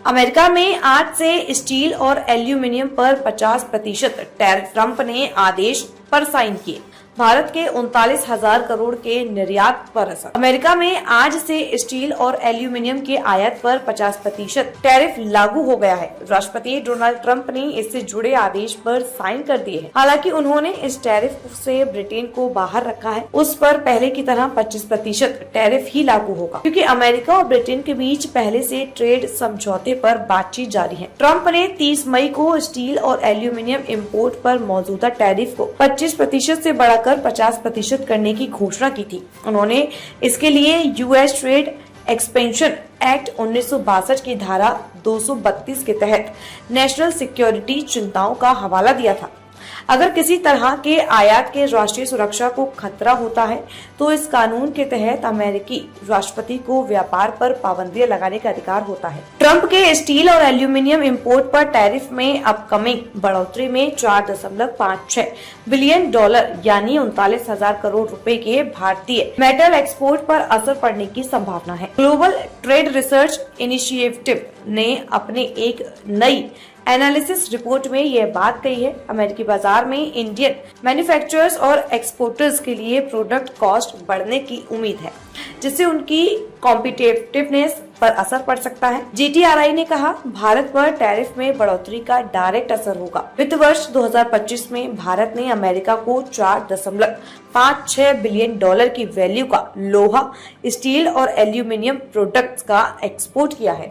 America में आज से स्टील और एल्यूमिनियम पर 50% टैरिफ। ट्रंप ने आदेश पर साइन किए। भारत के 39,000 करोड़ के निर्यात पर असर। अमेरिका में आज से स्टील और एल्यूमिनियम के आयात पर 50% टैरिफ लागू हो गया है। राष्ट्रपति डोनाल्ड ट्रंप ने इससे जुड़े आदेश पर साइन कर दिए हैं। हालांकि उन्होंने इस टैरिफ से ब्रिटेन को बाहर रखा है। उस पर पहले की तरह 25% टैरिफ ही लागू होगा, क्योंकि अमेरिका और ब्रिटेन के बीच पहले से ट्रेड समझौते पर बातचीत जारी है। ट्रंप ने 30 मई को स्टील और एल्यूमिनियम इम्पोर्ट पर मौजूदा टैरिफ को 25% से बढ़ाकर 50% करने की घोषणा की थी। उन्होंने इसके लिए यूएस ट्रेड एक्सपेंशन एक्ट 1962 की धारा 232 के तहत नेशनल सिक्योरिटी चिंताओं का हवाला दिया था। अगर किसी तरह के आयात के राष्ट्रीय सुरक्षा को खतरा होता है तो इस कानून के तहत अमेरिकी राष्ट्रपति को व्यापार पर पाबंदियां लगाने का अधिकार होता है। ट्रंप के स्टील और एल्यूमिनियम इंपोर्ट पर टैरिफ में अपकमिंग बढ़ोतरी में $4.56 बिलियन यानी 39,000 करोड़ रुपए के भारतीय मेटल एक्सपोर्ट पर असर पड़ने की संभावना है। ग्लोबल ट्रेड रिसर्च इनिशिएटिव ने अपने एक नई एनालिसिस रिपोर्ट में यह बात कही है। अमेरिकी बाजार में इंडियन मैन्युफैक्चरर्स और एक्सपोर्टर्स के लिए प्रोडक्ट कॉस्ट बढ़ने की उम्मीद है, जिससे उनकी कॉम्पिटिटिवनेस पर असर पड़ सकता है। जीटीआरआई ने कहा, भारत पर टैरिफ में बढ़ोतरी का डायरेक्ट असर होगा। वित्त वर्ष 2025 में भारत ने अमेरिका को $4.56 बिलियन की वैल्यू का लोहा, स्टील और एल्यूमिनियम प्रोडक्ट्स का एक्सपोर्ट किया है।